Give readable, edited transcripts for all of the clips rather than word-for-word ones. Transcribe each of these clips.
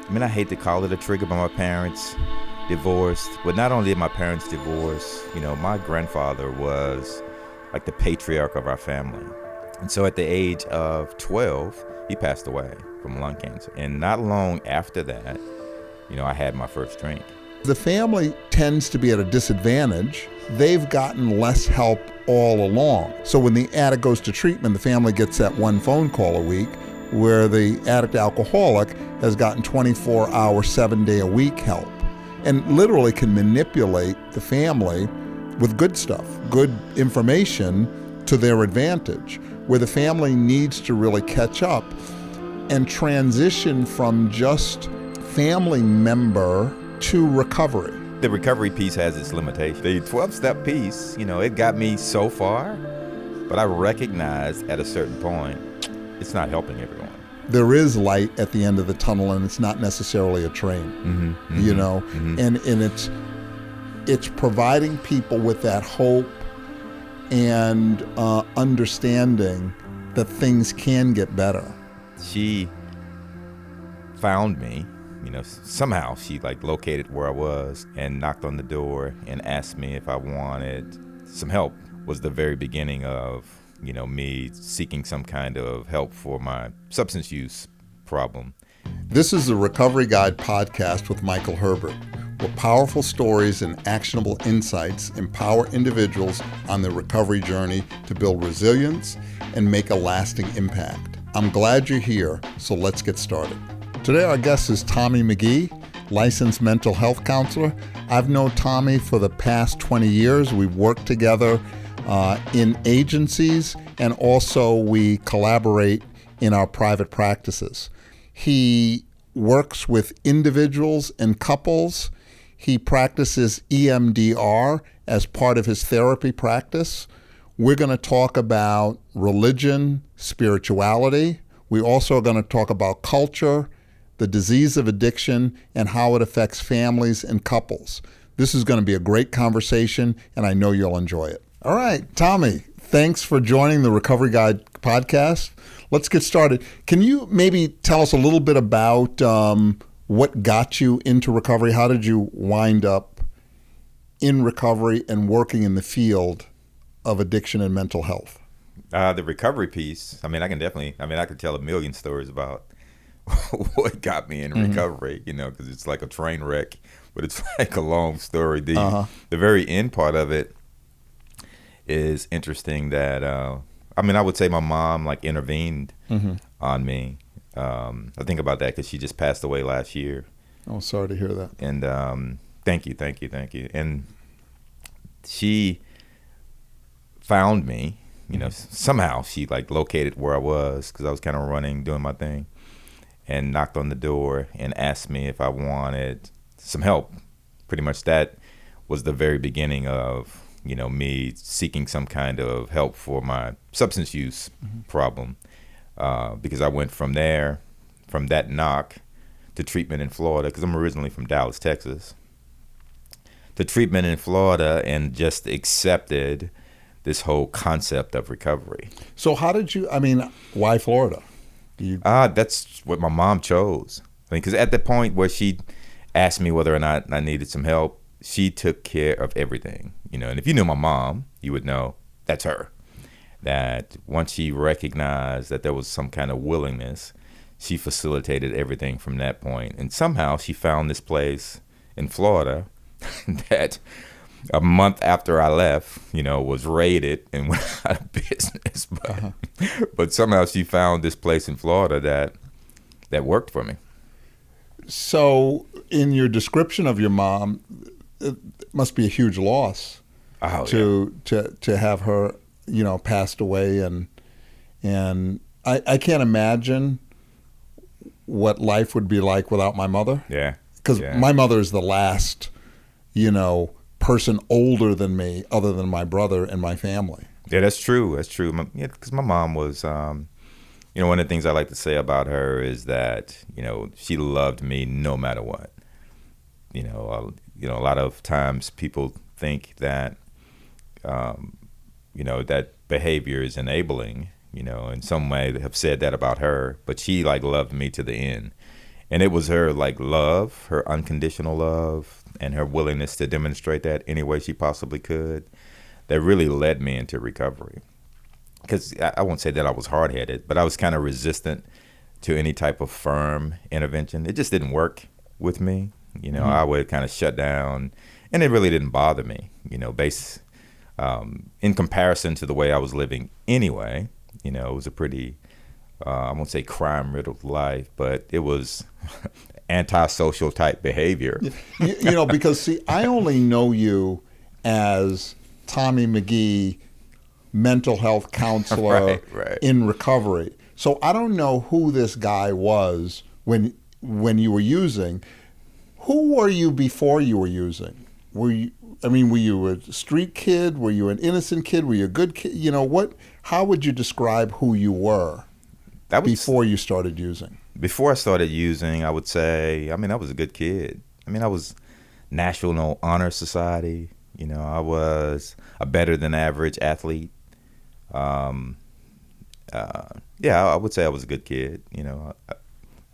I mean, I hate to call it a trigger, but my parents divorced. But not only did my parents divorce, my grandfather was like the patriarch of our family. And so at the age of 12, he passed away from lung cancer. And not long after that, I had my first drink. The family tends to be at a disadvantage. They've gotten less help all along. So when the addict goes to treatment, the family gets that one phone call a week, where the addict alcoholic has gotten 24-hour, 7-day-a-week help, and literally can manipulate the family with good stuff, good information to their advantage, where the family needs to really catch up and transition from just family member to recovery. The recovery piece has its limitations. The 12-step piece, it got me so far, but I recognized at a certain point, it's not helping everyone. There is light at the end of the tunnel, and it's not necessarily a train, and it's providing people with that hope and understanding that things can get better. She found me, somehow she located where I was and knocked on the door and asked me if I wanted some help. Was the very beginning of me seeking some kind of help for my substance use problem. This is the Recovery Guide podcast with Michael Herbert, where powerful stories and actionable insights empower individuals on their recovery journey to build resilience and make a lasting impact. I'm glad you're here, so let's get started. Today our guest is Tommy McGee, licensed mental health counselor. I've known Tommy for the past 20 years. We've worked together in agencies, and also we collaborate in our private practices. He works with individuals and couples. He practices EMDR as part of his therapy practice. We're going to talk about religion, spirituality. We also are going to talk about culture, the disease of addiction, and how it affects families and couples. This is going to be a great conversation, and I know you'll enjoy it. All right, Tommy, thanks for joining the Recovery Guide podcast. Let's get started. Can you maybe tell us a little bit about what got you into recovery? How did you wind up in recovery and working in the field of addiction and mental health? The recovery piece, I could tell a million stories about what got me in recovery, because it's like a train wreck, but it's like a long story. The very end part of it is interesting that, I would say my mom intervened on me. I think about that because she just passed away last year. Oh, sorry to hear that. And thank you. And she found me, somehow she located where I was because I was kind of running, doing my thing, and knocked on the door and asked me if I wanted some help. Pretty much that was the very beginning of me seeking some kind of help for my substance use problem, because I went from that knock to treatment in Florida, because I'm originally from Dallas, Texas, to treatment in Florida, and just accepted this whole concept of recovery. So how did you, why Florida? That's what my mom chose. Because at the point where she asked me whether or not I needed some help, she took care of everything, and if you knew my mom, you would know that's her. That once she recognized that there was some kind of willingness, she facilitated everything from that point. And somehow she found this place in Florida that a month after I left, was raided and went out of business. But somehow she found this place in Florida that worked for me. So in your description of your mom, it must be a huge loss to have her, passed away, and I can't imagine what life would be like without my mother. Yeah. Because my mother is the last, person older than me, other than my brother and my family. Yeah, that's true. Because my mom was, one of the things I like to say about her is that, she loved me no matter what. A lot of times people think that, that behavior is enabling, in some way they have said that about her, but she loved me to the end. And it was her like love, her unconditional love, and her willingness to demonstrate that any way she possibly could that really led me into recovery. Because I won't say that I was hard-headed, but I was kind of resistant to any type of firm intervention. It just didn't work with me. I would kind of shut down, and it really didn't bother me, in comparison to the way I was living anyway. It was a pretty, I won't say crime-riddled life, but it was antisocial type behavior. Because, see, I only know you as Tommy McGee, mental health counselor right. in recovery. So I don't know who this guy was when you were using. Who were you before you were using? Were you a street kid? Were you an innocent kid? Were you a good kid? How would you describe who you were before you started using? Before I started using, I would say, I was a good kid. I was National Honor Society. I was a better than average athlete. I would say I was a good kid.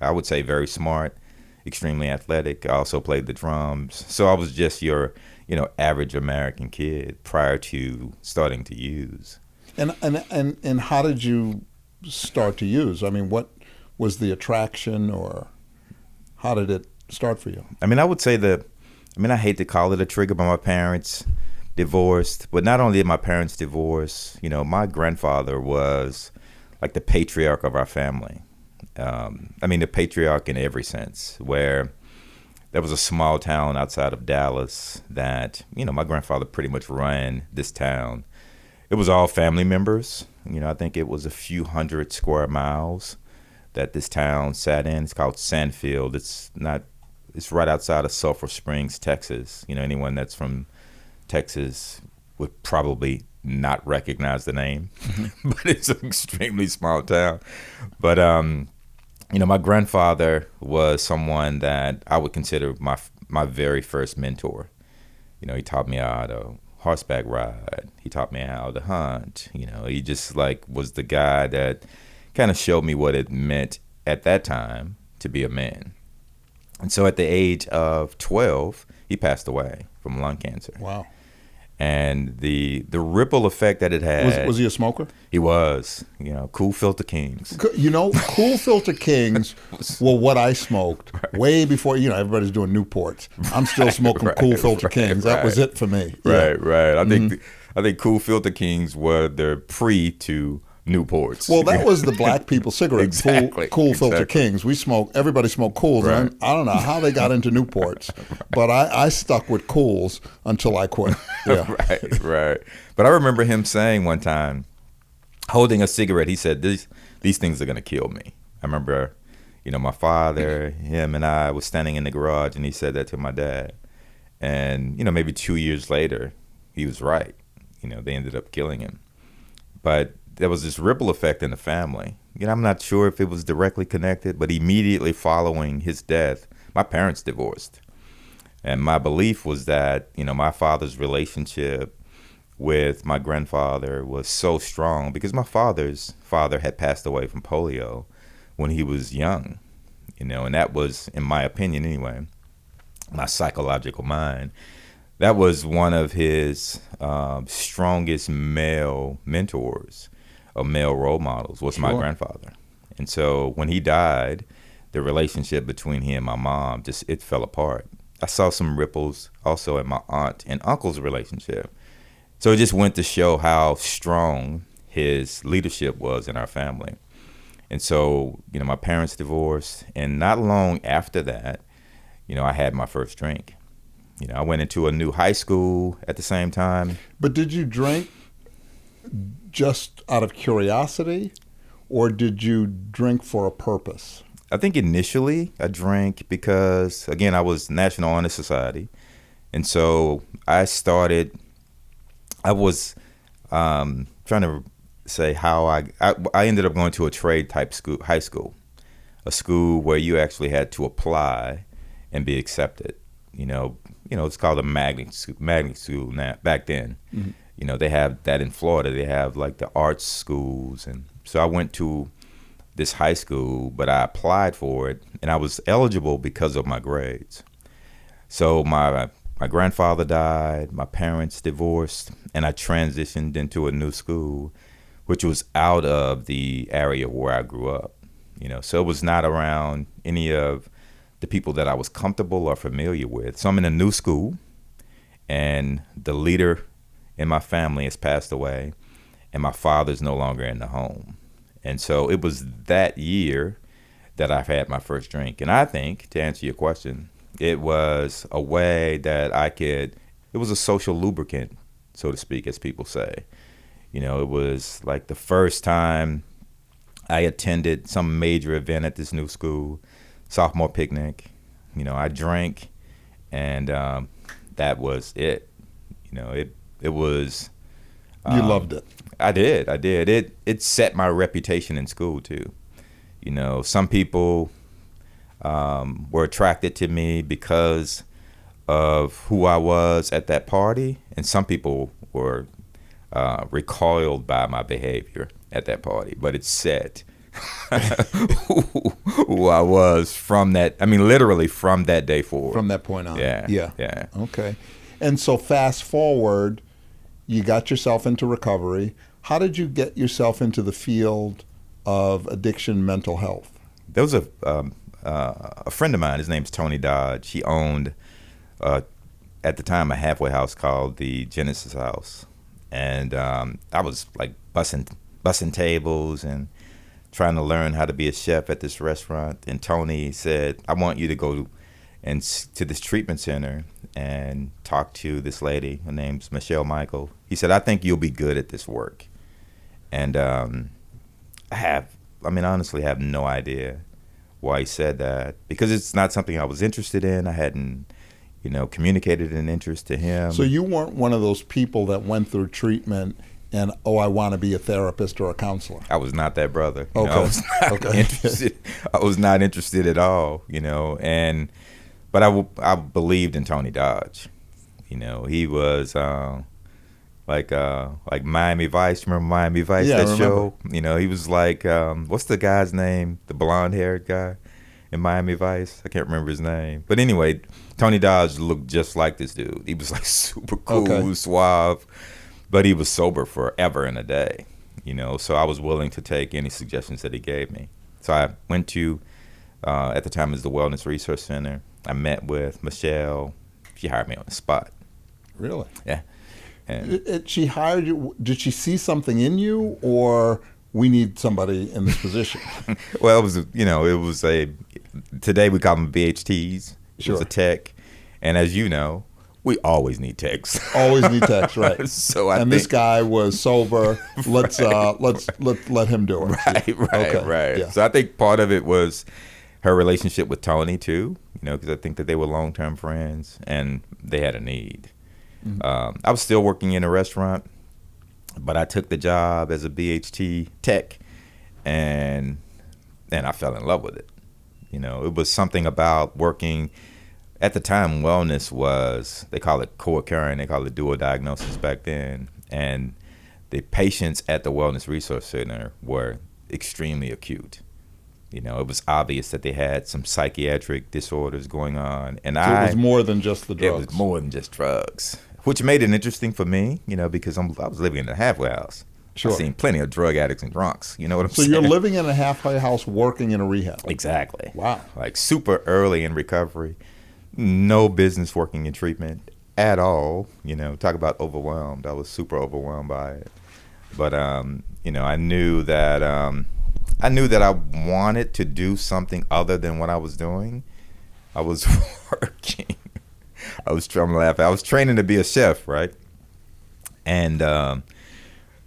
I would say very smart, extremely athletic. I also played the drums. So I was just your, average American kid prior to starting to use. And how did you start to use? What was the attraction, or how did it start for you? I would say I hate to call it a trigger, but my parents divorced. But not only did my parents divorce, my grandfather was like the patriarch of our family. The patriarch in every sense, where there was a small town outside of Dallas that, my grandfather pretty much ran this town. It was all family members. I think it was a few hundred square miles that this town sat in. It's called Sandfield. It's right outside of Sulphur Springs, Texas. Anyone that's from Texas would probably not recognize the name, but it's an extremely small town. But, my grandfather was someone that I would consider my very first mentor. He taught me how to horseback ride. He taught me how to hunt. He just was the guy that kind of showed me what it meant at that time to be a man. And so at the age of 12, he passed away from lung cancer. Wow. And the ripple effect that it had. Was he a smoker? He was. Cool Filter Kings. Cool Filter Kings were what I smoked way before, everybody's doing Newports. I'm still smoking Cool Filter Kings. That was it for me. Right. I think Cool Filter Kings were the pre to Newports. Well, that was the black people cigarette. Exactly. Cool Filter Kings. Everybody smoked Cools. Right. And I don't know how they got into Newports, but I stuck with Cools until I quit. Yeah. Right. But I remember him saying one time, holding a cigarette, he said, these things are going to kill me. I remember, my father, him and I was standing in the garage, and he said that to my dad. And, maybe 2 years later, he was right. They ended up killing him. But there was this ripple effect in the family. I'm not sure if it was directly connected, but immediately following his death, my parents divorced. And my belief was that, my father's relationship with my grandfather was so strong because my father's father had passed away from polio when he was young, and that was, in my opinion anyway, my psychological mind, that was one of his strongest male mentors or male role models was my grandfather. And so when he died, the relationship between he and my mom it fell apart. I saw some ripples also in my aunt and uncle's relationship. So it just went to show how strong his leadership was in our family. And so, my parents divorced, and not long after that, I had my first drink. I went into a new high school at the same time. But did you drink just out of curiosity, or did you drink for a purpose? I think initially I drank because, again, I was National Honor Society. And so I was trying to say how I ended up going to a trade type school, high school, a school where you actually had to apply and be accepted. It's called a magnet school now. Back then, they have that in Florida. They have like the arts schools, and so I went to this high school, but I applied for it, and I was eligible because of my grades. So my grandfather died, my parents divorced, and I transitioned into a new school, which was out of the area where I grew up. So it was not around any of the people that I was comfortable or familiar with. So I'm in a new school, and the leader in my family has passed away, and my father's no longer in the home. And so it was that year that I've had my first drink. And I think, to answer your question, it was a way that it was a social lubricant, so to speak, as people say. It was like the first time I attended some major event at this new school, sophomore picnic. I drank, and that was it. It was. You loved it. I did. It set my reputation in school too. Some people were attracted to me because of who I was at that party, and some people were recoiled by my behavior at that party. But it set who I was from that. I mean, literally from that day forward. From that point on. Yeah. Okay. And so fast forward, you got yourself into recovery. How did you get yourself into the field of addiction mental health? There was a friend of mine. His name's Tony Dodge. He owned, at the time, a halfway house called the Genesis House. And I was like bussing tables and trying to learn how to be a chef at this restaurant. And Tony said, I want you to go to this treatment center and talk to this lady. Her name's Michelle Michael. He said, I think you'll be good at this work. And I honestly have no idea why he said that, because it's not something I was interested in. I hadn't, communicated an interest to him. So you weren't one of those people that went through treatment and, I want to be a therapist or a counselor. I was not that brother. Okay. I was not interested. I was not interested at all, but I believed in Tony Dodge. He was like Miami Vice. Remember Miami Vice, Yeah, that show? He was like, what's the guy's name? The blonde-haired guy in Miami Vice? I can't remember his name. But anyway, Tony Dodge looked just like this dude. He was like super cool, suave, but he was sober forever and a day. So I was willing to take any suggestions that he gave me. So I went to, at the time, it was the Wellness Resource Center. I met with Michelle. She hired me on the spot. Really? Yeah. And She hired you. Did she see something in you, or we need somebody in this position? well, it was today we call them BHTs. It Sure. was a tech. And as you know, we always need techs. Always need techs, right? So this guy was sober. Let's let him do it. Right. Yeah. So I think part of it was her relationship with Tony too, because I think that they were long-term friends and they had a need. Mm-hmm. I was still working in a restaurant, but I took the job as a BHT tech, and I fell in love with it. It was something about working. At the time, wellness was, they call it co-occurring, they call it dual diagnosis back then, and the patients at the Wellness Resource Center were extremely acute. It was obvious that they had some psychiatric disorders going on, and So it was more than just the drugs. It was more than just drugs, which made it interesting for me, because I was living in a halfway house. Sure. I've seen plenty of drug addicts and drunks. You know what I'm saying? So you're living in a halfway house, working in a rehab. Exactly. Wow. Like super early in recovery, no business working in treatment at all. Talk about overwhelmed. I was super overwhelmed by it. But I knew that I wanted to do something other than what I was doing. I was working. I'm laughing. I was training to be a chef, right? And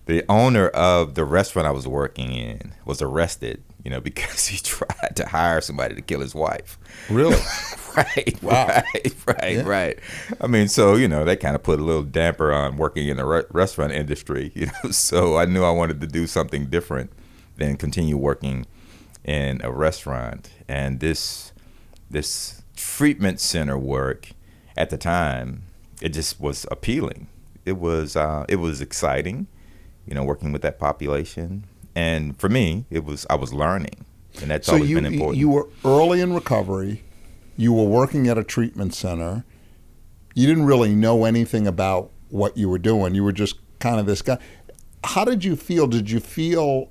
the owner of the restaurant I was working in was arrested, because he tried to hire somebody to kill his wife. Really? Right. Wow. Right. I mean, so, that kind of put a little damper on working in the restaurant industry, So I knew I wanted to do something different than continue working in a restaurant. And this treatment center work at the time, it just was appealing. It was exciting, working with that population. And for me, I was learning, and that's So always been important. you were early in recovery. You were working at a treatment center. You didn't really know anything about what you were doing. You were just kind of this guy. How did you feel? Did you feel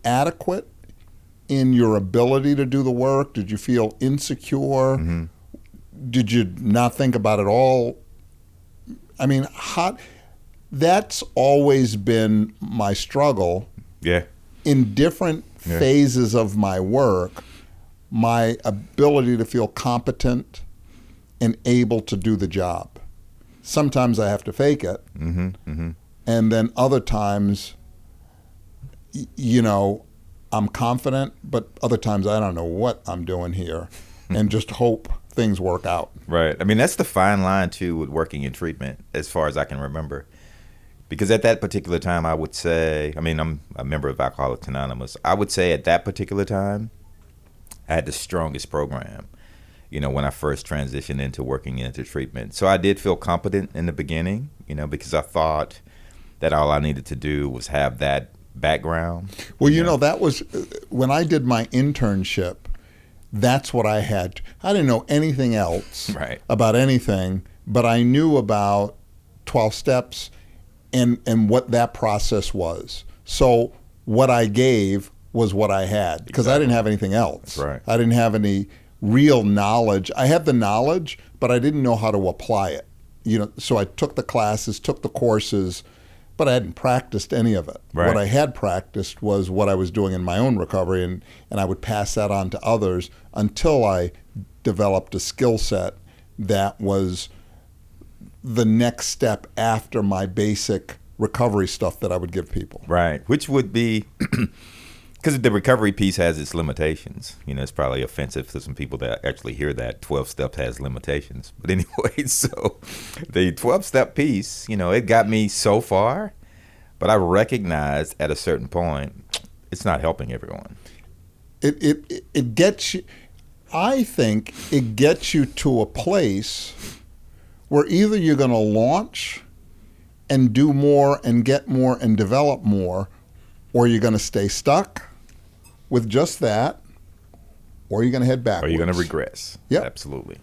adequate in your ability to do the work? Did you feel insecure? Mm-hmm. Did you not think about it all? I mean, that's always been my struggle. Yeah. In different phases of my work, my ability to feel competent and able to do the job. Sometimes I have to fake it. Mm-hmm. Mm-hmm. And then other times, I'm confident, but other times I don't know what I'm doing here and just hope things work out. Right. I mean, that's the fine line, too, with working in treatment, as far as I can remember. Because at that particular time, I would say, I'm a member of Alcoholics Anonymous. I would say at that particular time, I had the strongest program, when I first transitioned into working into treatment. So I did feel competent in the beginning, because I thought that all I needed to do was have that background. Well, that was when I did my internship. That's what I had. I didn't know anything else about anything, but I knew about 12 steps and what that process was. So what I gave was what I had because I didn't have anything else. That's right. I didn't have any real knowledge. I had the knowledge, but I didn't know how to apply it. So I took the classes, took the courses, but I hadn't practiced any of it. Right. What I had practiced was what I was doing in my own recovery, and I would pass that on to others until I developed a skill set that was the next step after my basic recovery stuff that I would give people. Right, which would be, because the recovery piece has its limitations. It's probably offensive to some people that actually hear that 12 steps has limitations. But anyway, so the 12-step piece, it got me so far, but I recognized at a certain point, it's not helping everyone. It gets you, I think it gets you to a place where either you're going to launch and do more and get more and develop more, or you're going to stay stuck with just that, or you're going to head backwards. Or you're going to regress. Yep. Absolutely.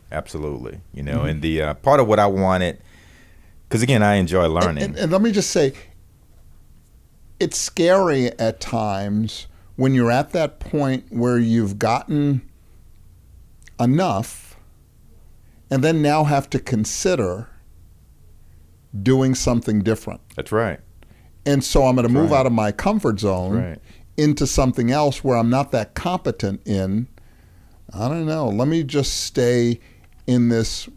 And the part of what I wanted, because again, I enjoy learning. And let me just say, it's scary at times when you're at that point where you've gotten enough and then now have to consider doing something different. That's right. And so I'm going to move out of my comfort zone into something else where I'm not that competent in. I don't know. Let me just stay in this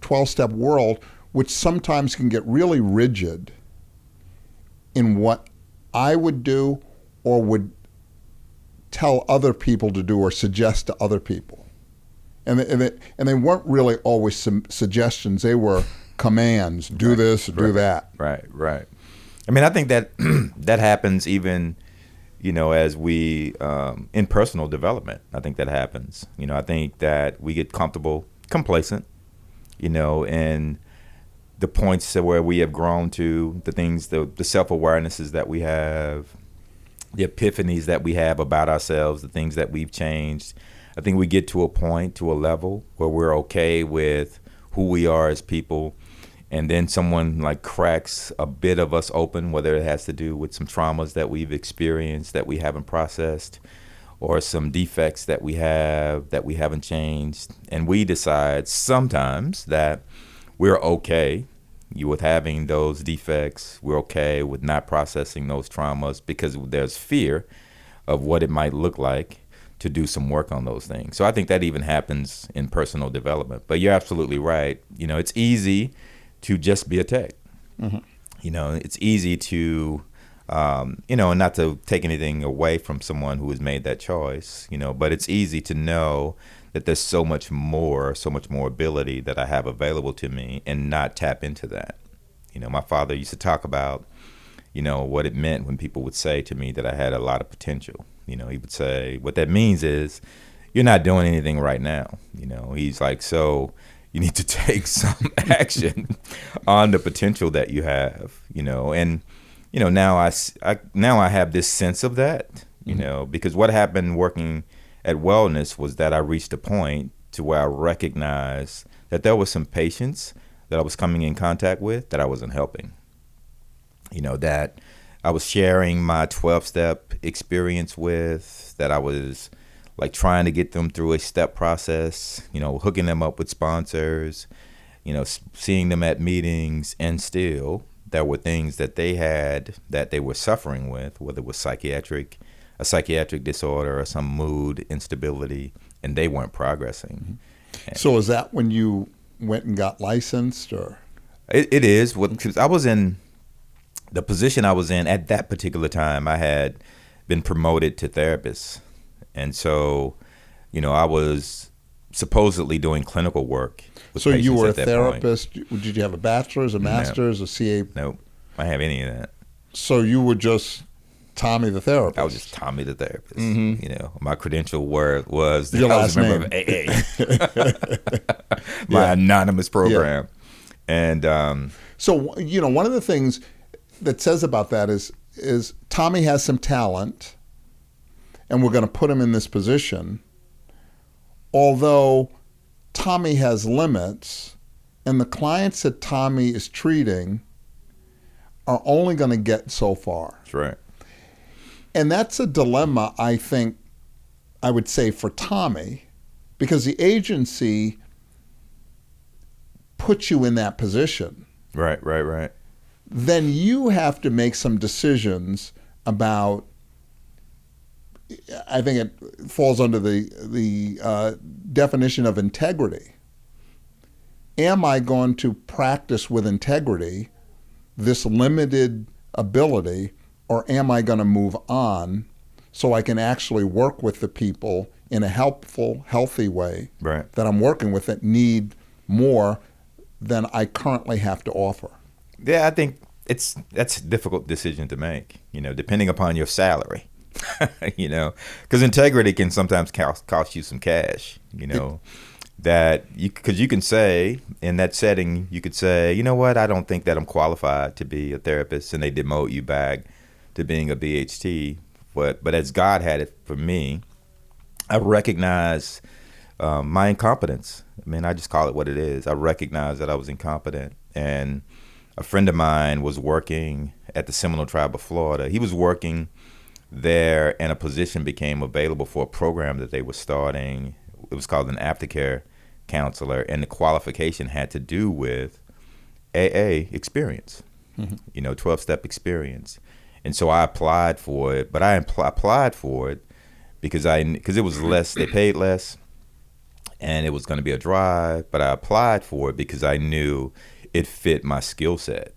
12-step world, which sometimes can get really rigid in what I would do or would tell other people to do or suggest to other people. And they weren't really always some suggestions. They were commands. Do this, do that. Right. I think that that happens even, as we, in personal development, I think that happens. I think that we get comfortable, complacent, and the points where we have grown to, the things, the self-awarenesses that we have, the epiphanies that we have about ourselves, the things that we've changed. I think we get to a point, to a level where we're okay with who we are as people. And then someone cracks a bit of us open, whether it has to do with some traumas that we've experienced that we haven't processed, or some defects that we have that we haven't changed. And we decide sometimes that we're okay with having those defects. We're okay with not processing those traumas because there's fear of what it might look like to do some work on those things. So I think that even happens in personal development. But you're absolutely right. It's easy to just be a tech. Mm-hmm. It's easy to, and not to take anything away from someone who has made that choice, but it's easy to know that there's so much more ability that I have available to me and not tap into that. My father used to talk about, what it meant when people would say to me that I had a lot of potential. He would say, what that means is you're not doing anything right now. He's like, so you need to take some action on the potential that you have, and now I have this sense of that, because what happened working at Wellness was that I reached a point to where I recognized that there was some patients that I was coming in contact with that I wasn't helping. That I was sharing my 12-step experience with, that I was like trying to get them through a step process, hooking them up with sponsors, seeing them at meetings, and still there were things that they had that they were suffering with, whether it was a psychiatric disorder or some mood instability, and they weren't progressing. So is that when you went and got licensed, or? It is, because I was in the position I was in at that particular time. I had been promoted to therapist, and so, I was supposedly doing clinical work. So you were a therapist. Did you have a bachelor's, a master's, a CA? Nope, I didn't have any of that. So you were just Tommy the therapist. I was just Tommy the therapist. Mm-hmm. My credential was your last I was a member of AA, my anonymous program. Yeah. And so one of the things that says about that is Tommy has some talent, and we're going to put him in this position. Although Tommy has limits, and the clients that Tommy is treating are only going to get so far. That's right. And that's a dilemma, I think, I would say, for Tommy, because the agency puts you in that position. Right. Then you have to make some decisions about, I think it falls under the definition of integrity. Am I going to practice with integrity this limited ability, or am I going to move on so I can actually work with the people in a helpful, healthy way that I'm working with that need more than I currently have to offer? Yeah, I think that's a difficult decision to make, depending upon your salary, because integrity can sometimes cost you some cash, because you can say in that setting, you could say, you know what, I don't think that I'm qualified to be a therapist, and they demote you back to being a BHT. But as God had it for me, I recognize my incompetence. I mean, I just call it what it is. I recognize that I was incompetent. And a friend of mine was working at the Seminole Tribe of Florida. He was working there, and a position became available for a program that they were starting. It was called an aftercare counselor, and the qualification had to do with AA experience, 12-step experience. And so I applied for it, but I applied for it because it was less, they paid less, and it was going to be a drive, but I applied for it because I knew it fit my skill set,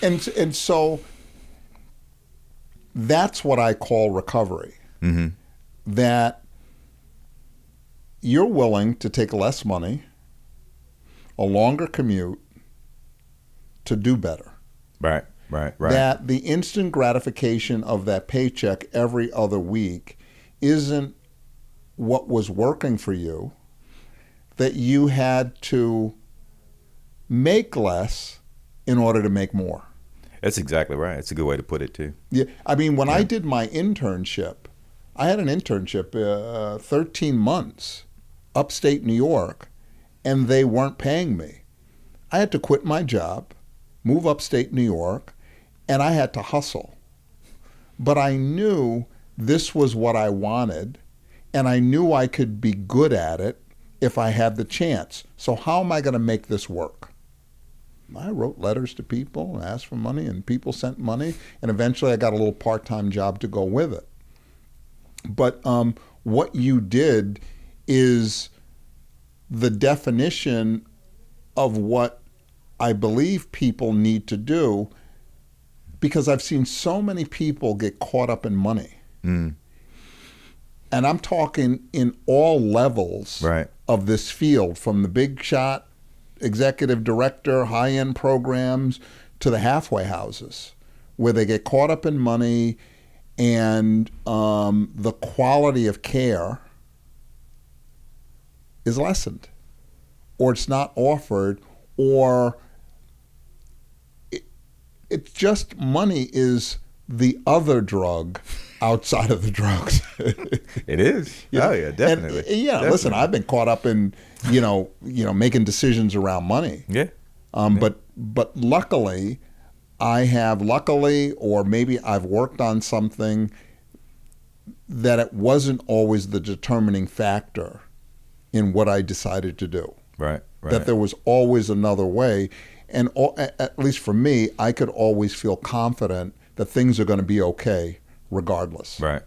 And so that's what I call recovery. Mm-hmm. That you're willing to take less money, a longer commute, to do better. Right. That the instant gratification of that paycheck every other week isn't what was working for you, that you had to make less in order to make more. That's exactly right. It's a good way to put it, too. Yeah, I mean, when I did my internship, I had an internship 13 months, upstate New York, and they weren't paying me. I had to quit my job, move upstate New York, and I had to hustle. But I knew this was what I wanted, and I knew I could be good at it if I had the chance. So how am I going to make this work? I wrote letters to people and asked for money, and people sent money, and eventually I got a little part-time job to go with it. But what you did is the definition of what I believe people need to do, because I've seen so many people get caught up in money. Mm. And I'm talking in all levels of this field, from the big shot executive director, high-end programs, to the halfway houses, where they get caught up in money and the quality of care is lessened, or it's not offered, or it's just money is the other drug outside of the drugs. It is. Oh yeah, definitely. And, Definitely. listen, I've been caught up in making decisions around money. Yeah. But luckily, or maybe I've worked on something that it wasn't always the determining factor in what I decided to do. Right. That there was always another way. And at least for me, I could always feel confident that things are going to be okay regardless. Right.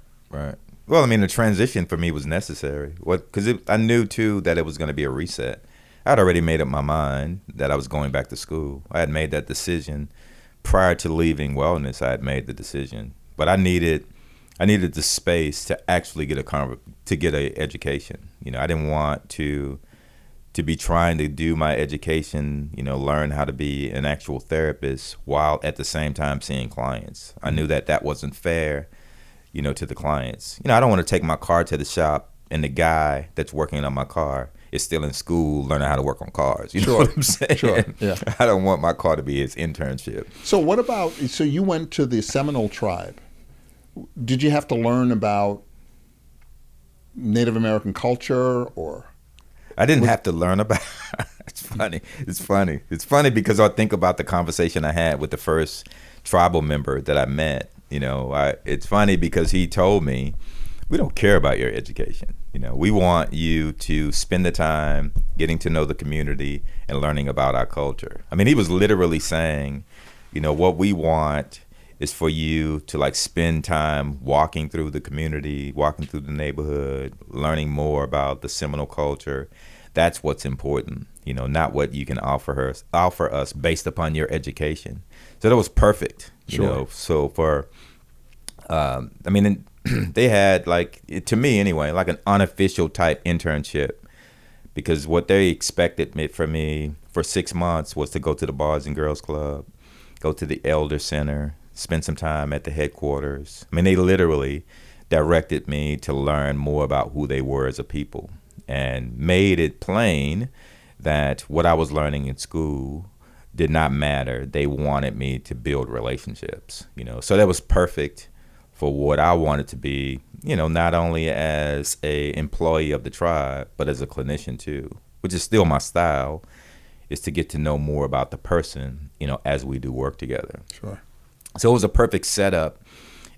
Well, I mean, the transition for me was necessary. Because I knew, too, that it was going to be a reset. I'd already made up my mind that I was going back to school. I had made that decision prior to leaving wellness. I had made the decision. But I needed the space to actually get a education. I didn't want to be trying to do my education, learn how to be an actual therapist while at the same time seeing clients. I knew that wasn't fair, to the clients. I don't want to take my car to the shop and the guy that's working on my car is still in school learning how to work on cars. You know what I'm saying? Sure, yeah. I don't want my car to be his internship. So you went to the Seminole Tribe. Did you have to learn about Native American culture or? I didn't have to learn about It's funny. It's funny because I think about the conversation I had with the first tribal member that I met. It's funny because he told me, we don't care about your education. We want you to spend the time getting to know the community and learning about our culture. I mean, he was literally saying, what we want is for you to spend time walking through the community, walking through the neighborhood, learning more about the Seminole culture. That's what's important, not what you can offer us based upon your education. So that was perfect, Sure. So for, they had to me anyway, an unofficial type internship, because what they expected from me for 6 months was to go to the Boys and Girls Club, go to the Elder Center, spend some time at the headquarters. They literally directed me to learn more about who they were as a people and made it plain that what I was learning in school did not matter. They wanted me to build relationships, So that was perfect for what I wanted to be, not only as a employee of the tribe, but as a clinician too, which is still my style, is to get to know more about the person, as we do work together. Sure. So it was a perfect setup,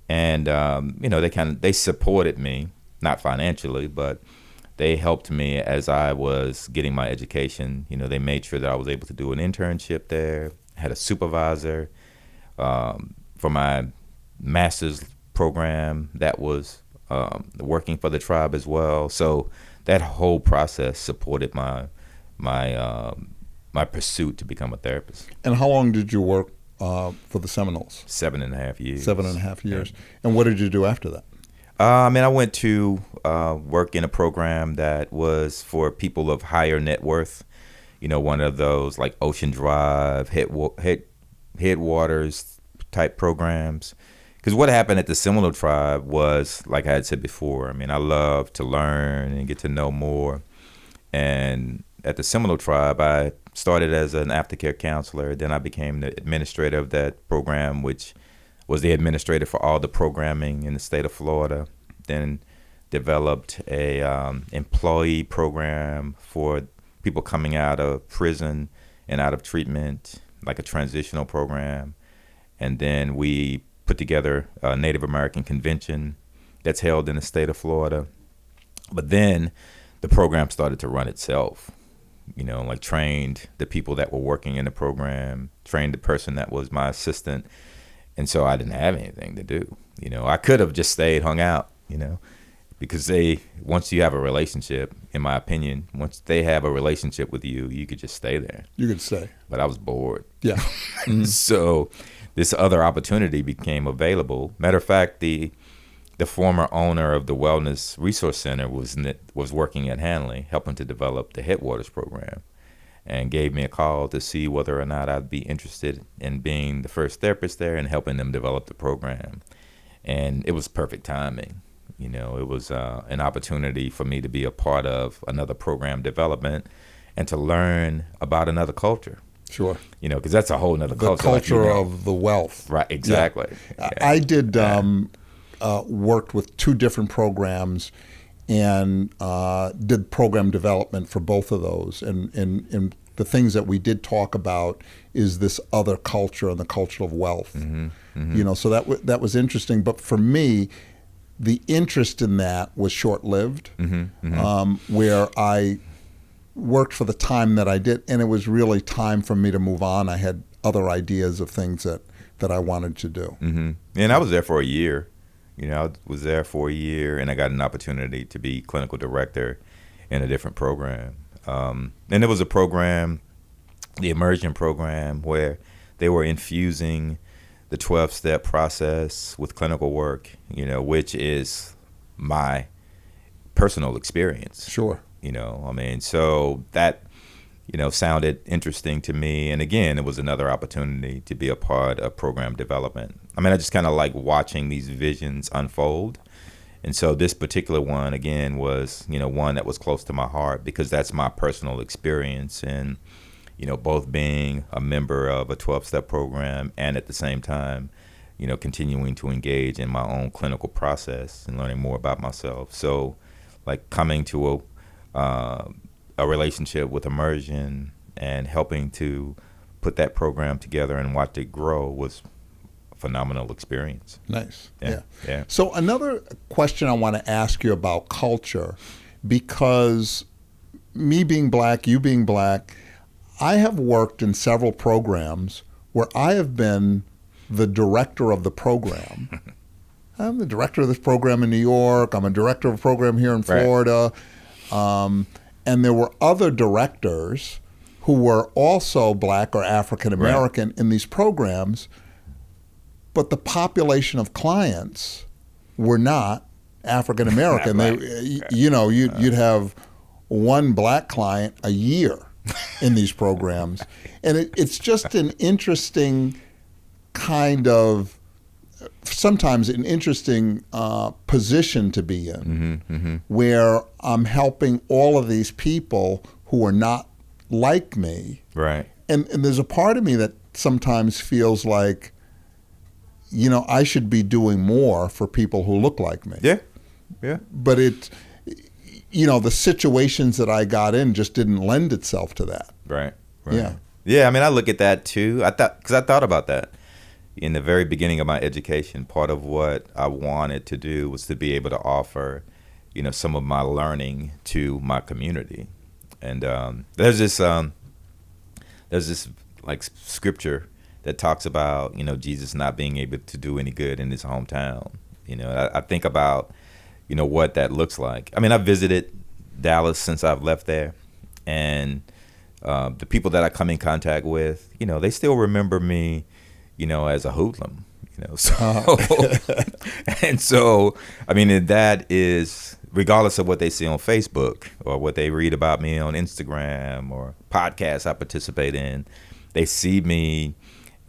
and they supported me, not financially, but they helped me as I was getting my education. They made sure that I was able to do an internship there. I had a supervisor for my master's program that was working for the tribe as well. So that whole process supported my pursuit to become a therapist. And how long did you work for the Seminoles? 7.5 years. 7.5 years. Yeah. And what did you do after that? I went to work in a program that was for people of higher net worth. One of those like Ocean Drive, Headwaters type programs. Because what happened at the Seminole Tribe was, like I had said before, I love to learn and get to know more. And at the Seminole Tribe, I started as an aftercare counselor. Then I became the administrator of that program, which was the administrator for all the programming in the state of Florida. Then developed a employee program for people coming out of prison and out of treatment, like a transitional program. And then we put together a Native American convention that's held in the state of Florida. But then the program started to run itself, trained the people that were working in the program, trained the person that was my assistant. And so I didn't have anything to do. I could have just stayed, hung out, because once you have a relationship, in my opinion, once they have a relationship with you, you could just stay there. You could stay. But I was bored. Yeah. Mm-hmm. So this other opportunity became available. Matter of fact, the former owner of the Wellness Resource Center was working at Hanley, helping to develop the Headwaters program, and gave me a call to see whether or not I'd be interested in being the first therapist there and helping them develop the program. And it was perfect timing. It was an opportunity for me to be a part of another program development and to learn about another culture. Sure. Because that's a whole nother The culture. culture of the wealth. Right, exactly. Yeah. Yeah. I did worked with 2 different programs and did program development for both of those. And the things that we did talk about is this other culture and the culture of wealth. So that was interesting. But for me, the interest in that was short-lived, where I worked for the time that I did, and it was really time for me to move on. I had other ideas of things that I wanted to do. And I was there for a year. I was there for a year, and I got an opportunity to be clinical director in a different program. And it was a program, the immersion program, where they were infusing the 12-step process with clinical work, which is my personal experience. Sure. So that, sounded interesting to me. And again, it was another opportunity to be a part of program development. I just kind of like watching these visions unfold. And so this particular one, again, was, one that was close to my heart because that's my personal experience. And, both being a member of a 12-step program and at the same time, continuing to engage in my own clinical process and learning more about myself. So like coming to a relationship with immersion and helping to put that program together and watch it grow was a phenomenal experience. Nice. Yeah. So another question I want to ask you about culture, because me being black, you being black, I have worked in several programs where I have been the director of the program. I'm the director of this program in New York. I'm a director of a program here in Florida. Right. And there were other directors who were also black or African American in these programs, but the population of clients were not African American. You'd have one black client a year in these programs. And it's just an interesting kind of, sometimes an interesting position to be in, where I'm helping all of these people who are not like me. Right. And there's a part of me that sometimes feels like, I should be doing more for people who look like me. Yeah. But the situations that I got in just didn't lend itself to that. Right. Yeah. I look at that too. I thought about that in the very beginning of my education. Part of what I wanted to do was to be able to offer, some of my learning to my community. And there's this like scripture that talks about, Jesus not being able to do any good in his hometown. I think about, what that looks like. I visited Dallas since I've left there, and the people that I come in contact with, they still remember me, as a hoodlum, So, and so, that is regardless of what they see on Facebook or what they read about me on Instagram or podcasts I participate in, they see me,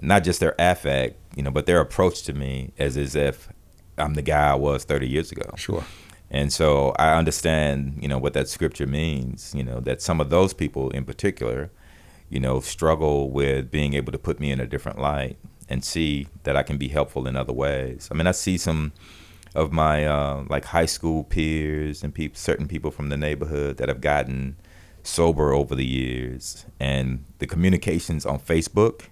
not just their affect, but their approach to me as if I'm the guy I was 30 years ago. Sure. And so I understand, what that scripture means, that some of those people in particular, struggle with being able to put me in a different light and see that I can be helpful in other ways. I see some of my like high school peers and certain people from the neighborhood that have gotten sober over the years, and the communications on Facebook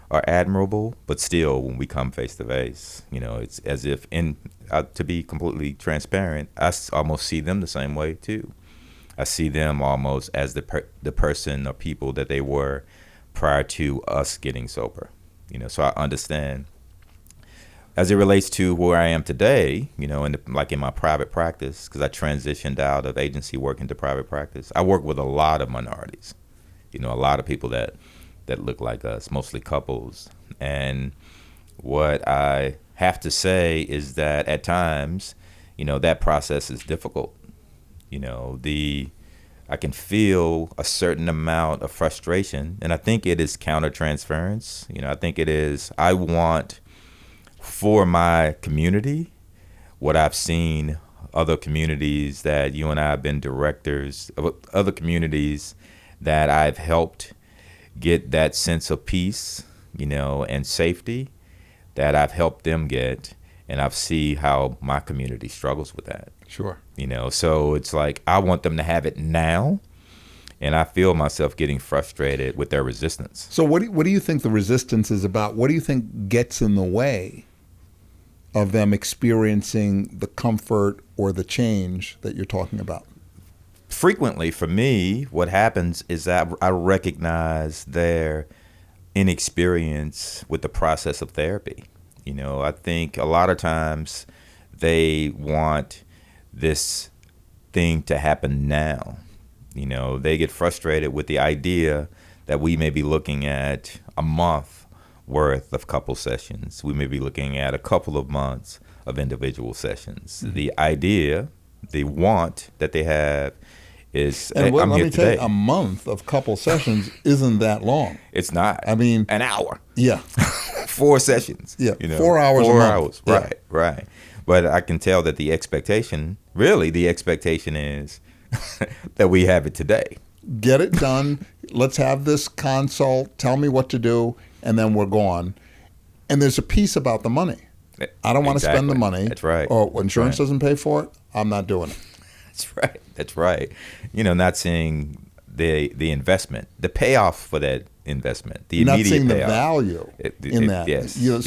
are admirable, but still when we come face to face, it's as if to be completely transparent, I almost see them the same way too. I see them almost as the person or people that they were prior to us getting sober. So I understand as it relates to where I am today, in my private practice, because I transitioned out of agency work into private practice. I work with a lot of minorities, a lot of people that look like us, mostly couples. And what I have to say is that at times, that process is difficult. I can feel a certain amount of frustration, and I think it is countertransference. I think it is, I want for my community what I've seen other communities that you and I have been directors of, other communities that I've helped, get that sense of peace, and safety that I've helped them get. And I've seen how my community struggles with that. Sure. So it's like I want them to have it now. And I feel myself getting frustrated with their resistance. So what do you think the resistance is about? What do you think gets in the way of them experiencing the comfort or the change that you're talking about? Frequently, for me, what happens is that I recognize their inexperience with the process of therapy. I think a lot of times they want this thing to happen now. They get frustrated with the idea that we may be looking at a month worth of couple sessions. We may be looking at a couple of months of individual sessions. Mm-hmm. The idea, the want that they have is, and I'm let here me today. tell you, a month of couple sessions isn't that long. It's not. I mean, an hour. Yeah. 4 sessions. Yeah, 4 hours a month. 4 hours, Yeah. right. But I can tell that the expectation is that we have it today. Get it done. Let's have this consult. Tell me what to do, and then we're gone. And there's a piece about the money. I don't want to spend the money. That's right. Or insurance doesn't pay for it. I'm not doing it. That's right. Not seeing the investment, the payoff for that investment, the immediate not seeing payoff. The value in that. Yes. So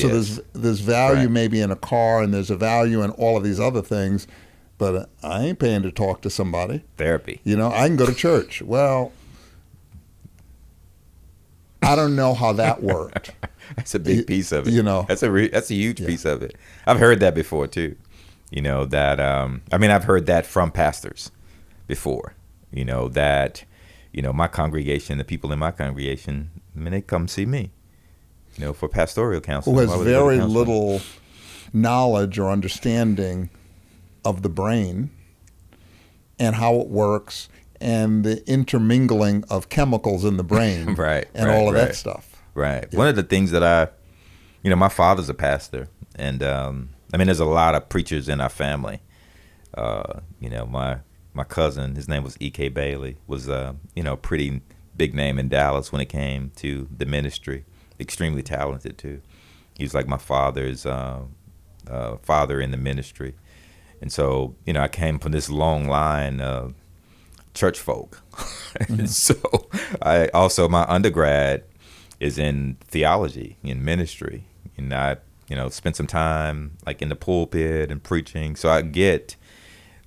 there's value Right. maybe in a car, and there's a value in all of these other things. But I ain't paying to talk to somebody. Therapy. I can go to church. Well, I don't know how that worked. That's a big piece of it. That's a huge piece of it. I've heard that before too. That I've heard that from pastors before. That my congregation, the people in my congregation, they come see me. For pastoral counseling. Who has very little knowledge or understanding of the brain and how it works and the intermingling of chemicals in the brain and all of that stuff. Right. Yeah. One of the things that my father's a pastor, and there's a lot of preachers in our family. My cousin, his name was E.K. Bailey, was a pretty big name in Dallas when it came to the ministry. Extremely talented too. He was like my father's father in the ministry. And so, I came from this long line of church folk. Mm-hmm. And so my undergrad is in theology, in ministry. And I, spent some time like in the pulpit and preaching. So I get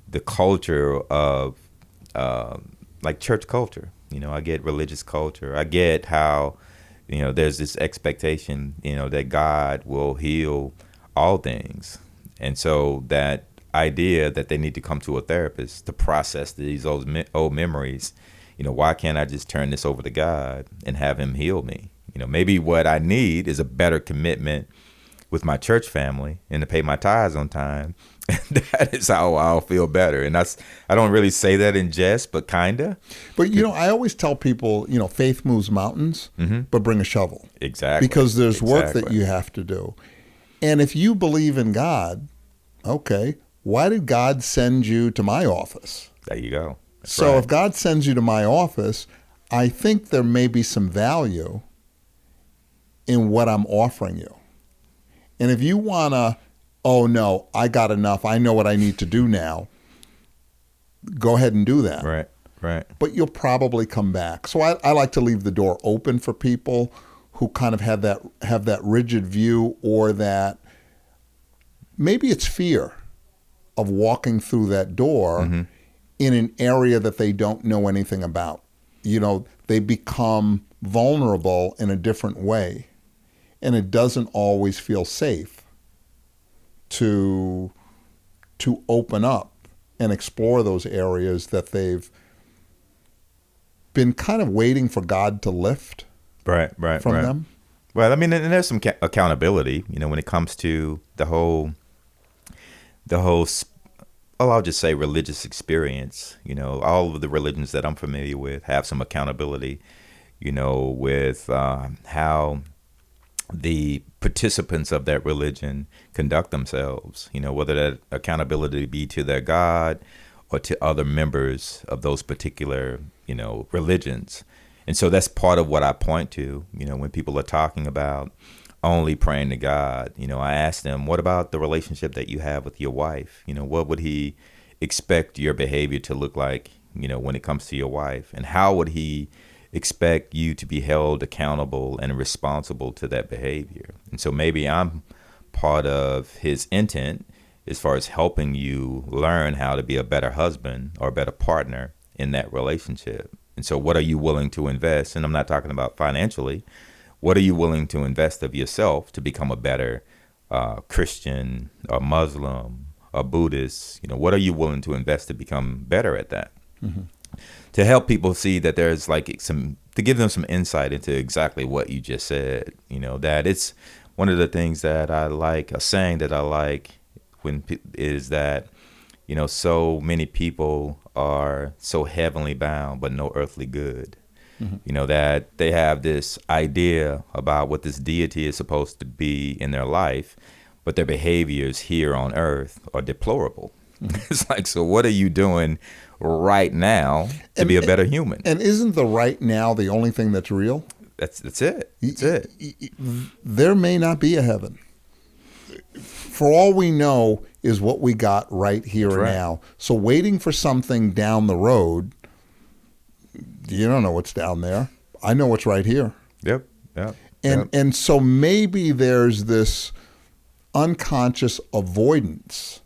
the culture of like church culture. I get religious culture. I get how, there's this expectation, that God will heal all things. And so that idea that they need to come to a therapist to process these old memories. Why can't I just turn this over to God and have him heal me? Maybe what I need is a better commitment with my church family and to pay my tithes on time. And that is how I'll feel better. And I don't really say that in jest, but kinda. But I always tell people, faith moves mountains, but bring a shovel. Exactly. Because there's work that you have to do. And if you believe in God, okay, why did God send you to my office? There you go. That's so right. if God sends you to my office, I think there may be some value in what I'm offering you. And if you want to, oh no, I got enough, I know what I need to do now, go ahead and do that. Right. But you'll probably come back. So I like to leave the door open for people who kind of have that rigid view, or that maybe it's fear of walking through that door in an area that they don't know anything about. They become vulnerable in a different way, and it doesn't always feel safe to open up and explore those areas that they've been kind of waiting for God to lift from them. Well, and there's some accountability, when it comes to the whole, I'll just say religious experience. All of the religions that I'm familiar with have some accountability, with how the participants of that religion conduct themselves, whether that accountability be to their God or to other members of those particular, religions. And so that's part of what I point to, when people are talking about only praying to God. I ask them, what about the relationship that you have with your wife? What would he expect your behavior to look like, when it comes to your wife? And how would he expect you to be held accountable and responsible to that behavior? And so maybe I'm part of his intent as far as helping you learn how to be a better husband or a better partner in that relationship. And so what are you willing to invest? And I'm not talking about financially. What are you willing to invest of yourself to become a better Christian or Muslim or Buddhist? What are you willing to invest to become better at that? Mm-hmm. To help people see that there's to give them some insight into exactly what you just said, that it's one of the things that I like, a saying that I like is that, so many people are so heavenly bound, but no earthly good. Mm-hmm. That they have this idea about what this deity is supposed to be in their life, but their behaviors here on earth are deplorable. Mm-hmm. It's like, so what are you doing right now to be a better human? And isn't the right now the only thing that's real? That's it. That's it. There may not be a heaven. For all we know is what we got right here and now. So waiting for something down the road, you don't know what's down there. I know what's right here. Yep. And so maybe there's this unconscious avoidance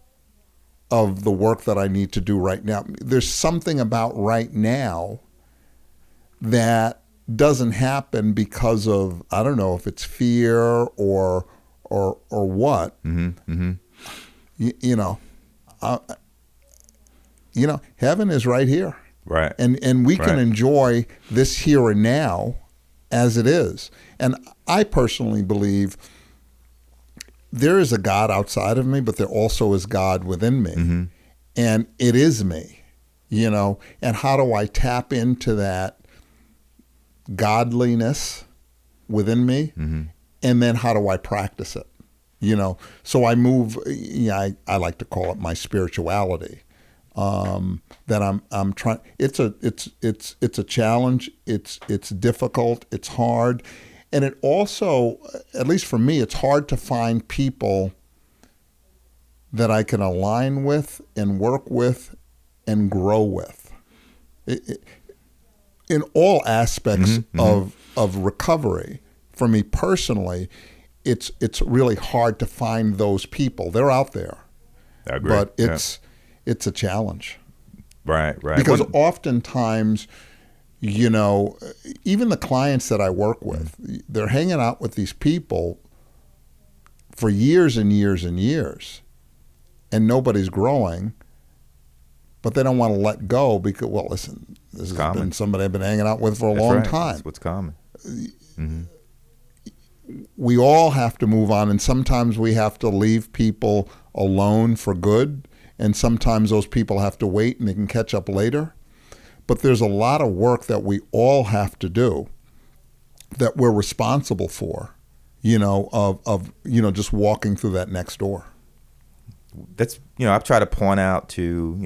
of the work that I need to do right now. There's something about right now that doesn't happen because of, I don't know if it's fear or what. Mm-hmm. Mm-hmm. Heaven is right here. Right. And we can enjoy this here and now as it is. And I personally believe there is a God outside of me, but there also is God within me. Mm-hmm. And it is me, and how do I tap into that godliness within me? Mm-hmm. And then how do I practice it? So I move, I like to call it my spirituality. That I'm trying. It's a challenge. It's difficult. It's hard, and it also, at least for me, it's hard to find people that I can align with and work with and grow with. In all aspects mm-hmm. of recovery, for me personally, it's really hard to find those people. They're out there, I agree. But it's a challenge. Right. Because oftentimes, even the clients that I work with, they're hanging out with these people for years and years and years, and nobody's growing, but they don't want to let go because, well, listen, this has been somebody I've been hanging out with for a long time. That's what's common. Mm-hmm. We all have to move on, and sometimes we have to leave people alone for good, and sometimes those people have to wait and they can catch up later. But there's a lot of work that we all have to do that we're responsible for, of just walking through that next door. That's, I've tried to point out to,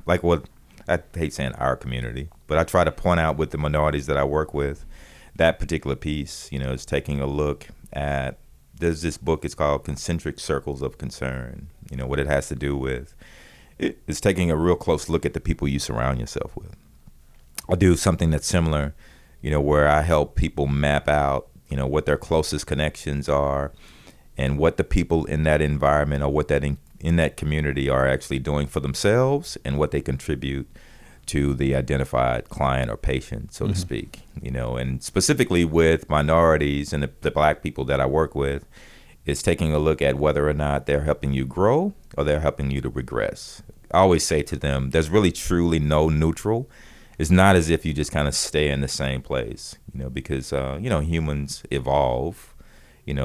like what, I hate saying our community, but I try to point out with the minorities that I work with, that particular piece, is taking a look at, there's this book, it's called Concentric Circles of Concern. What it has to do with is taking a real close look at the people you surround yourself with. I do something that's similar, where I help people map out, what their closest connections are and what the people in that environment or what that in that community are actually doing for themselves and what they contribute to the identified client or patient, so mm-hmm. to speak, and specifically with minorities and the black people that I work with, is taking a look at whether or not they're helping you grow or they're helping you to regress. I always say to them, there's really truly no neutral. It's not as if you just kind of stay in the same place, because, humans evolve,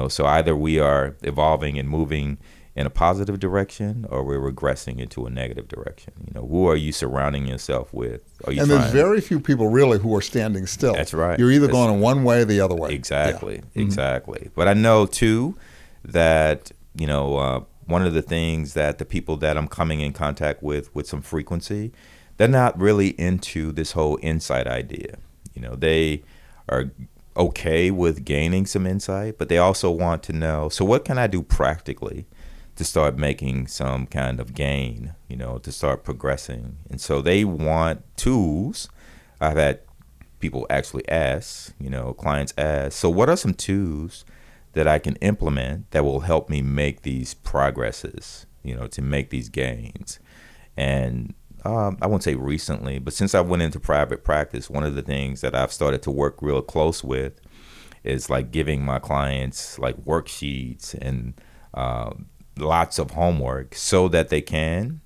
so either we are evolving and moving in a positive direction or we're regressing into a negative direction. Who are you surrounding yourself with? There's very few people really who are standing still. That's right. You're either going in one way or the other way. Exactly. Yeah. Exactly. Mm-hmm. But I know too that, one of the things that the people that I'm coming in contact with some frequency, they're not really into this whole insight idea. They are okay with gaining some insight, but they also want to know, so what can I do practically to start making some kind of gain, to start progressing? And so they want tools. I've had people actually ask, clients ask, so what are some tools that I can implement that will help me make these progresses, to make these gains? And I won't say recently, but since I went into private practice, one of the things that I've started to work real close with is like giving my clients like worksheets and lots of homework so that they can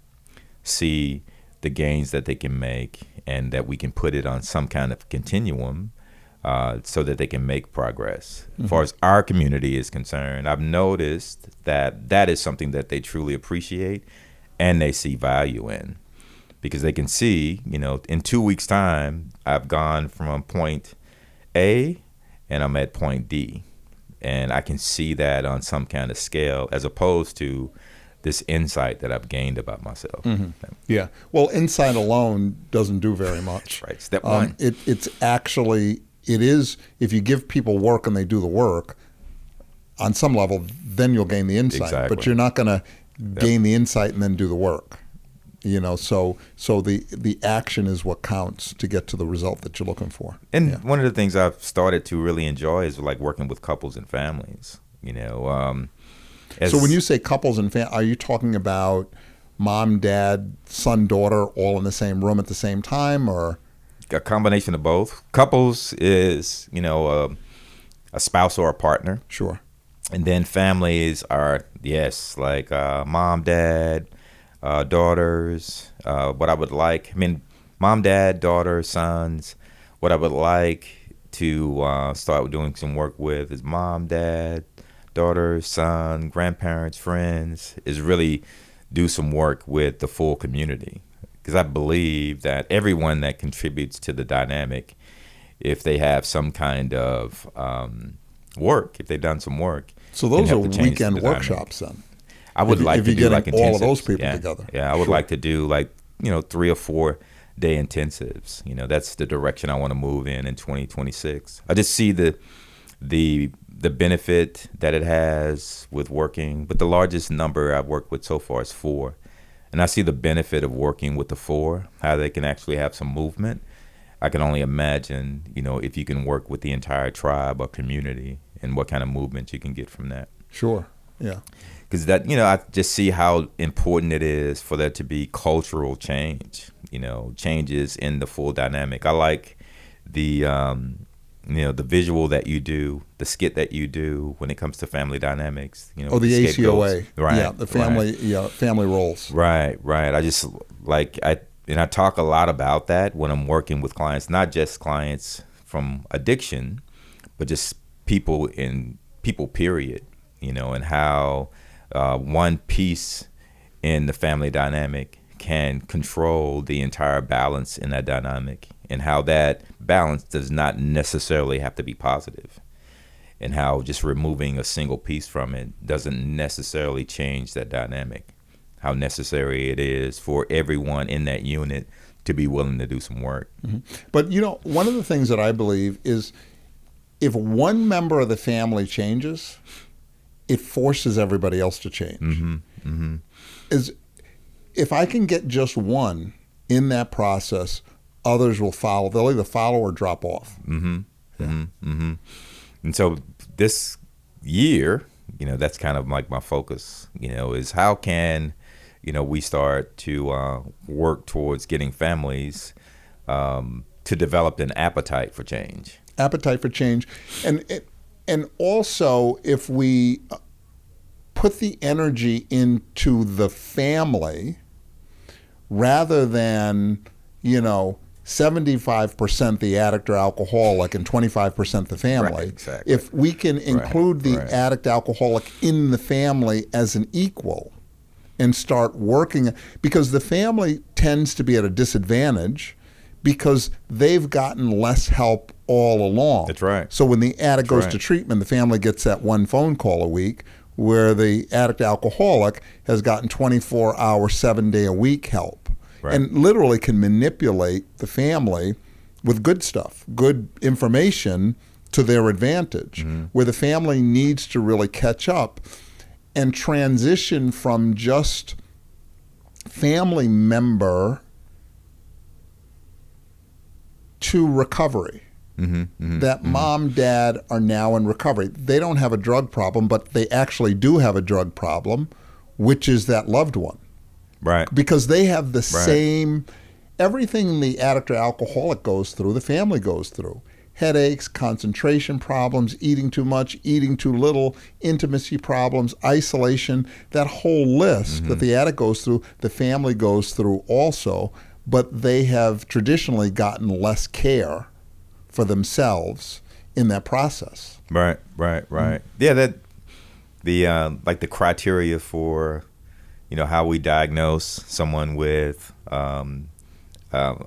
see the gains that they can make and that we can put it on some kind of continuum so that they can make progress. Mm-hmm. As far as our community is concerned, I've noticed that that is something that they truly appreciate and they see value in. Because they can see, in 2 weeks' time, I've gone from point A and I'm at point D. And I can see that on some kind of scale as opposed to this insight that I've gained about myself. Mm-hmm. Yeah. Well, insight alone doesn't do very much. Right. Step one. It is, if you give people work and they do the work, on some level, then you'll gain the insight. Exactly. But you're not going to gain the insight and then do the work. So the action is what counts to get to the result that you're looking for. And one of the things I've started to really enjoy is like working with couples and families. So when you say couples and families, are you talking about mom, dad, son, daughter, all in the same room at the same time, or a combination of both? Couples is a spouse or a partner. Sure. And then families are like mom, dad, daughters, what I would like. Mom, dad, daughter, sons. What I would like to start doing some work with is mom, dad, daughter, son, grandparents, friends, is really do some work with the full community. Because I believe that everyone that contributes to the dynamic, if they have some kind of work, if they've done some work. So those are weekend workshops then? I would like to do like intensives. All of those people together. Yeah, I would like to do 3 or 4 day intensives. That's the direction I want to move in 2026. I just see the benefit that it has with working. But the largest number I've worked with so far is 4. And I see the benefit of working with the 4, how they can actually have some movement. I can only imagine, if you can work with the entire tribe or community and what kind of movement you can get from that. Sure, yeah. Because that, I just see how important it is for there to be cultural change, changes in the full dynamic. I like the, the visual that you do, the skit that you do when it comes to family dynamics. The ACOA. Right. Yeah, the family, family roles. Right. I just I talk a lot about that when I'm working with clients, not just clients from addiction, but just people period, and how one piece in the family dynamic can control the entire balance in that dynamic, and how that balance does not necessarily have to be positive, and how just removing a single piece from it doesn't necessarily change that dynamic, how necessary it is for everyone in that unit to be willing to do some work. Mm-hmm. But, one of the things that I believe is if one member of the family changes, it forces everybody else to change. Mm-hmm. Mm-hmm. If I can get just one in that process, others will follow. They'll either follow or drop off. Mm-hmm. Yeah. Mm-hmm. Mm-hmm. And so this year, that's kind of like my focus, is how can, we start to work towards getting families to develop an appetite for change. Appetite for change. And also, if we put the energy into the family rather than, 75% the addict or alcoholic and 25% the family. Right, exactly. If we can include the addict alcoholic in the family as an equal and start working, because the family tends to be at a disadvantage because they've gotten less help all along. That's right. So when the addict goes to treatment, the family gets that one phone call a week, where the addict alcoholic has gotten 24-hour, 7-day-a-week help. Right. And literally can manipulate the family with good stuff, good information to their advantage, where the family needs to really catch up and transition from just family member to recovery. That mom, dad are now in recovery. They don't have a drug problem, but they actually do have a drug problem, which is that loved one. Right. Because they have the same, everything the addict or alcoholic goes through, the family goes through. Headaches, concentration problems, eating too much, eating too little, intimacy problems, isolation, that whole list that the addict goes through, the family goes through also, but they have traditionally gotten less care for themselves in that process. Right. Yeah, that the like the criteria for, how we diagnose someone with a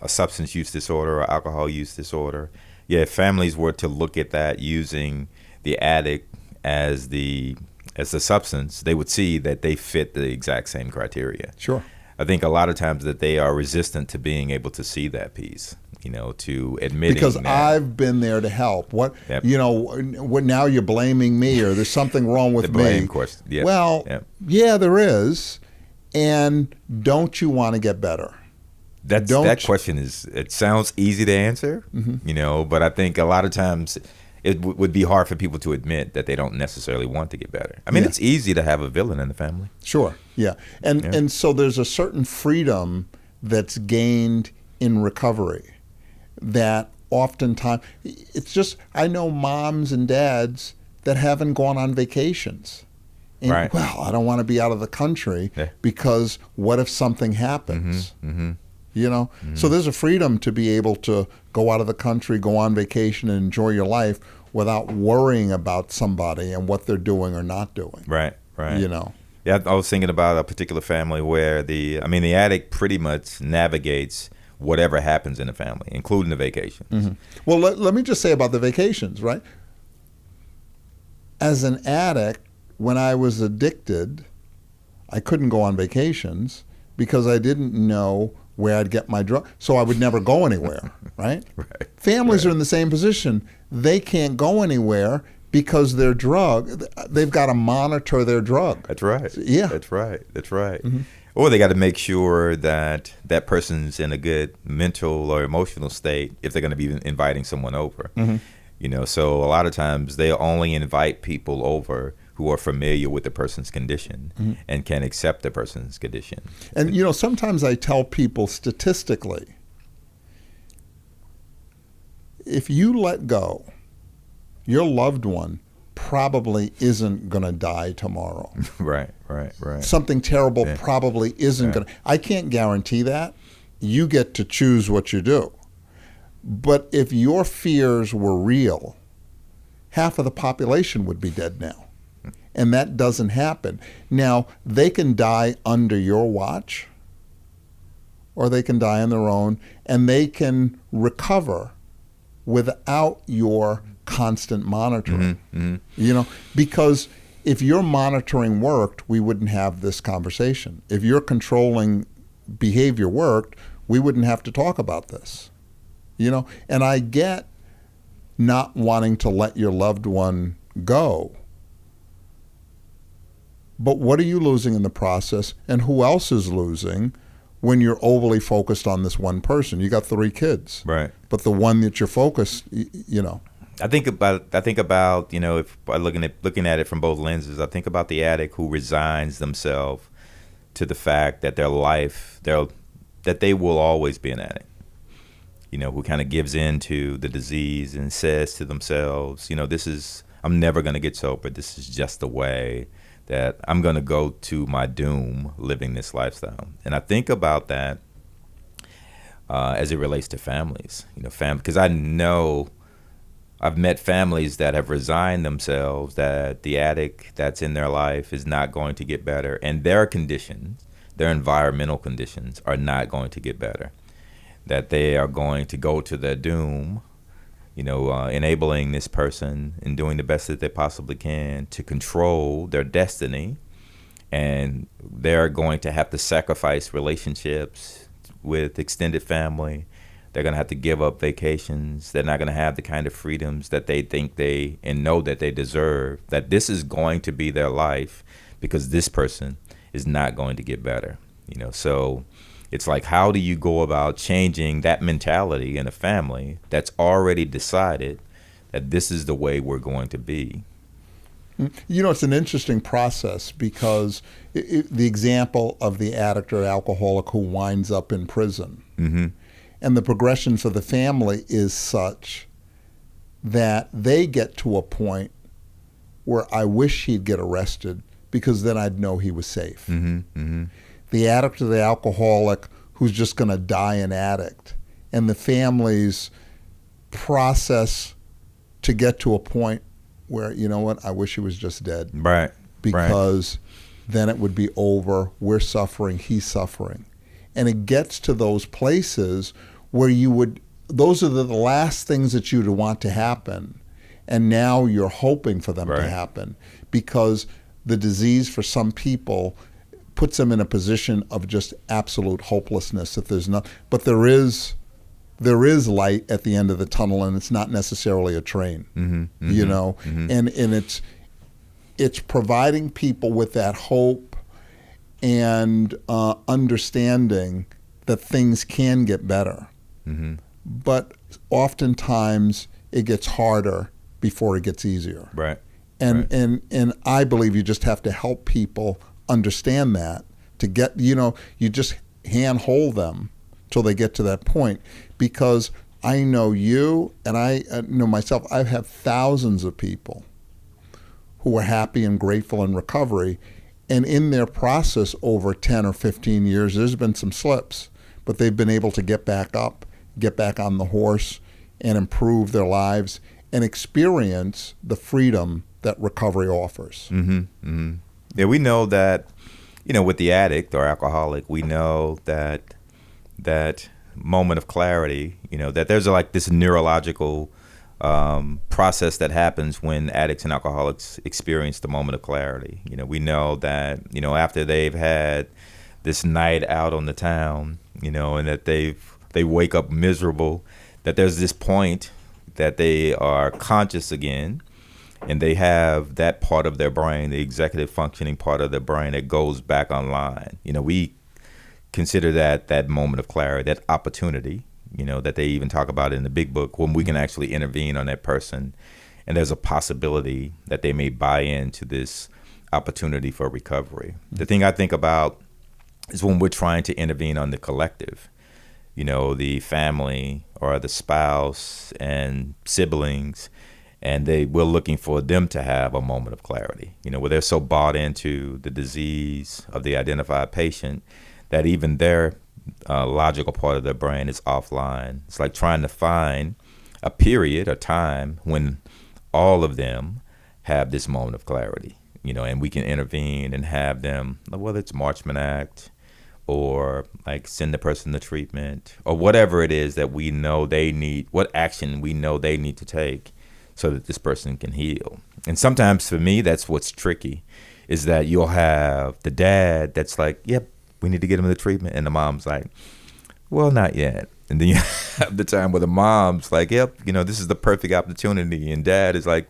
substance use disorder or alcohol use disorder. Yeah, if families were to look at that using the addict as the substance, they would see that they fit the exact same criteria. Sure. I think a lot of times that they are resistant to being able to see that piece, to admitting because that. I've been there to help. What what now you're blaming me, or there's something wrong with the blame me. Question. Yep. Well, yeah, there is. And don't you want to get better? That question it sounds easy to answer, but I think a lot of times it would be hard for people to admit that they don't necessarily want to get better. I mean, it's easy to have a villain in the family. Sure, yeah. And so there's a certain freedom that's gained in recovery that oftentimes, it's just, I know moms and dads that haven't gone on vacations. And, well, I don't want to be out of the country because what if something happens? So there's a freedom to be able to go out of the country, go on vacation, and enjoy your life without worrying about somebody and what they're doing or not doing. Right. Yeah, I was thinking about a particular family where the addict pretty much navigates whatever happens in the family, including the vacations. Well, let me just say about the vacations, right? As an addict, when I was addicted, I couldn't go on vacations because I didn't know where I'd get my drug, so I would never go anywhere, right? Families are in the same position. They can't go anywhere because their drug, they've got to monitor their drug. That's right. Yeah. That's right. Or they got to make sure that that person's in a good mental or emotional state if they're going to be inviting someone over. So a lot of times they'll only invite people over who are familiar with the person's condition and can accept the person's condition. And, sometimes I tell people statistically, if you let go, your loved one probably isn't going to die tomorrow. Right. Something terrible probably isn't going to. I can't guarantee that. You get to choose what you do. But if your fears were real, half of the population would be dead now. And that doesn't happen. Now, they can die under your watch, or they can die on their own, and they can recover without your constant monitoring. Because if your monitoring worked, we wouldn't have this conversation. If your controlling behavior worked, we wouldn't have to talk about this. And I get not wanting to let your loved one go. But what are you losing in the process, and who else is losing when you're overly focused on this one person? You got 3 kids, right? But the one that you're focused, I think about if by looking at it from both lenses, I think about the addict who resigns themselves to the fact that their life, that they will always be an addict. Who kind of gives in to the disease and says to themselves, I'm never going to get sober. This is just the way that I'm going to go to my doom living this lifestyle. And I think about that as it relates to families, because I know I've met families that have resigned themselves that the addict that's in their life is not going to get better, and their conditions, their environmental conditions, are not going to get better, that they are going to go to their doom, enabling this person and doing the best that they possibly can to control their destiny. And they're going to have to sacrifice relationships with extended family. They're going to have to give up vacations. They're not going to have the kind of freedoms that they think they and know that they deserve, that this is going to be their life because this person is not going to get better. So it's like, how do you go about changing that mentality in a family that's already decided that this is the way we're going to be? It's an interesting process because the example of the addict or alcoholic who winds up in prison, Mm-hmm. and the progression for the family is such that they get to a point where I wish he'd get arrested because then I'd know he was safe. Mm-hmm. Mm-hmm. The addict or the alcoholic who's just going to die an addict, and the family's process to get to a point where, you know what, I wish he was just dead. Right. Because then it would be over. We're suffering, he's suffering. And it gets to those places where those are the last things that you'd want to happen. And now you're hoping for them to happen because the disease for some people puts them in a position of just absolute hopelessness. That there's not, but there is light at the end of the tunnel, and it's not necessarily a train. Mm-hmm. Mm-hmm. And it's providing people with that hope and understanding that things can get better. Mm-hmm. But oftentimes it gets harder before it gets easier. Right. And I believe you just have to help people understand that to get, you just handhold them till they get to that point. Because I know you and I know myself, I have thousands of people who are happy and grateful in recovery. And in their process over 10 or 15 years, there's been some slips, but they've been able to get back up, get back on the horse and improve their lives and experience the freedom that recovery offers. Mm-hmm. Mm-hmm. Yeah, we know that, with the addict or alcoholic, we know that moment of clarity, that there's like this neurological process that happens when addicts and alcoholics experience the moment of clarity. We know that, after they've had this night out on the town, and that they wake up miserable, that there's this point that they are conscious again, and they have that part of their brain, the executive functioning part of their brain, that goes back online. We consider that moment of clarity, that opportunity, that they even talk about in the big book, when we can actually intervene on that person. And there's a possibility that they may buy into this opportunity for recovery. The thing I think about is when we're trying to intervene on the collective, the family or the spouse and siblings, and we're looking for them to have a moment of clarity, where they're so bought into the disease of the identified patient that even their logical part of their brain is offline. It's like trying to find a period or time when all of them have this moment of clarity, and we can intervene and have them, whether it's Marchman Act or like send the person to treatment or whatever it is that we know they need, what action we know they need to take so that this person can heal. And sometimes for me, that's what's tricky, is that you'll have the dad that's like, yep, we need to get him the treatment. And the mom's like, well, not yet. And then you have the time where the mom's like, yep, this is the perfect opportunity. And dad is like,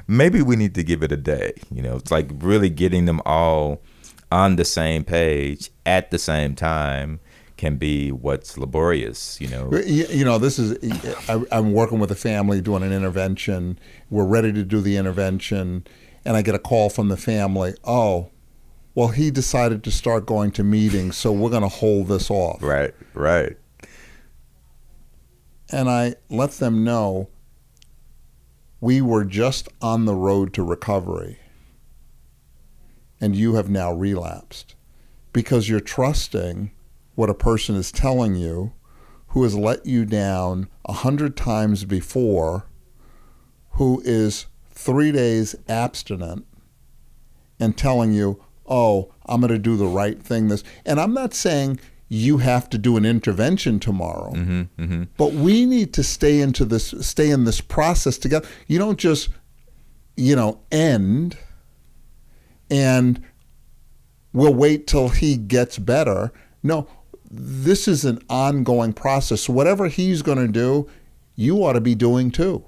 maybe we need to give it a day. It's like really getting them all on the same page at the same time can be what's laborious, This is, I'm working with a family doing an intervention. We're ready to do the intervention. And I get a call from the family. Oh, well, he decided to start going to meetings, so we're going to hold this off. Right. And I let them know we were just on the road to recovery, and you have now relapsed because you're trusting what a person is telling you who has let you down 100 times before, who is 3 days abstinent and telling you, oh, I'm going to do the right thing. And I'm not saying you have to do an intervention tomorrow, but we need to stay in this process together. You don't just, end and we'll wait till he gets better. No, this is an ongoing process. So whatever he's going to do, you ought to be doing too.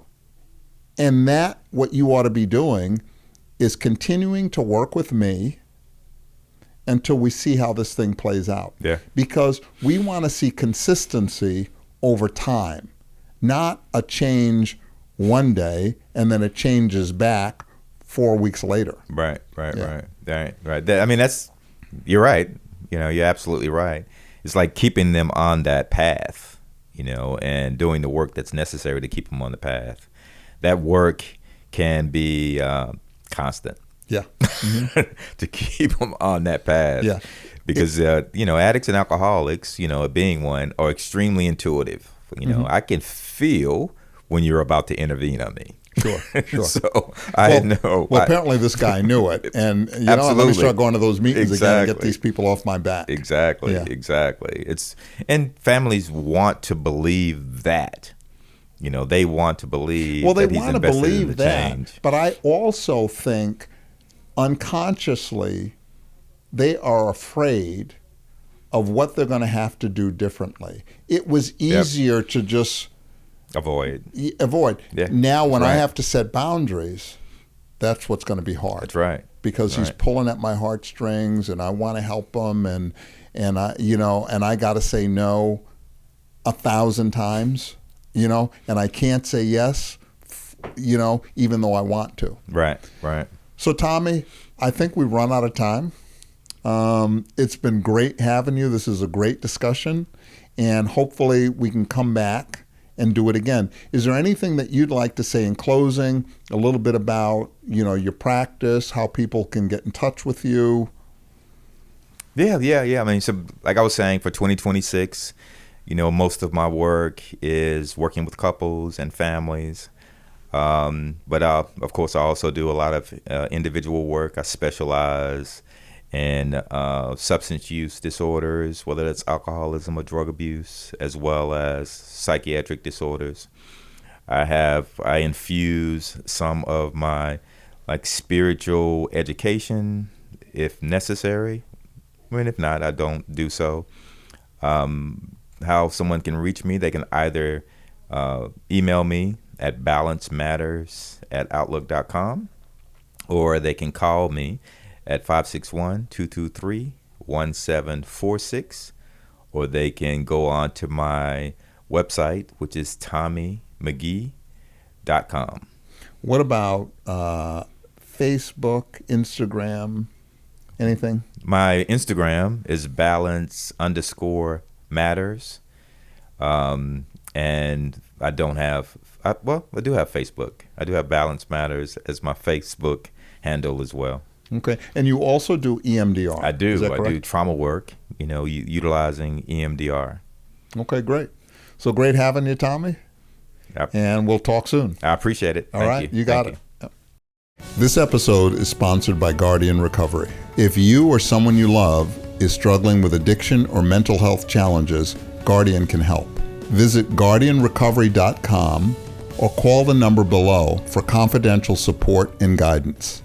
And that, what you ought to be doing is continuing to work with me until we see how this thing plays out. Yeah. Because we want to see consistency over time, not a change one day and then it changes back 4 weeks later. Right. I mean, you're right. You're absolutely right. It's like keeping them on that path, and doing the work that's necessary to keep them on the path. That work can be constant. Yeah. To keep them on that path. Yeah. Because, addicts and alcoholics, being one, are extremely intuitive. I can feel when you're about to intervene on me. Sure. So I know. Well, apparently this guy knew it. And, let me start going to those meetings again and get these people off my back. Exactly. And families want to believe that. They want to believe that he's invested in the change. But I also think unconsciously they are afraid of what they're going to have to do differently. It was easier to just avoid. Yeah. Now when I have to set boundaries, that's what's going to be hard. That's right. Because he's pulling at my heartstrings and I want to help him and I got to say no 1,000 times, and I can't say yes, even though I want to. Right. So Tommy, I think we've run out of time. It's been great having you. This is a great discussion, and hopefully we can come back and do it again. Is there anything that you'd like to say in closing, a little bit about, your practice, how people can get in touch with you? Yeah. I mean, so like I was saying, for 2026, most of my work is working with couples and families. But of course, I also do a lot of individual work. I specialize in substance use disorders, whether that's alcoholism or drug abuse, as well as psychiatric disorders. I infuse some of my spiritual education if necessary. I mean, if not, I don't do so. How someone can reach me, they can either email me at balancematters@outlook.com, or they can call me at 561-223-1746, or they can go on to my website, which is tommymcgee.com. What about Facebook, Instagram, anything? My Instagram is balance_matters. And I do have Facebook. I do have Balance Matters as my Facebook handle as well. Okay. And you also do EMDR. I do. Is that I correct? do trauma work, utilizing EMDR. Okay, great. So great having you, Tommy. And we'll talk soon. I appreciate it. All right. You got it. Yep. This episode is sponsored by Guardian Recovery. If you or someone you love is struggling with addiction or mental health challenges, Guardian can help. Visit guardianrecovery.com or call the number below for confidential support and guidance.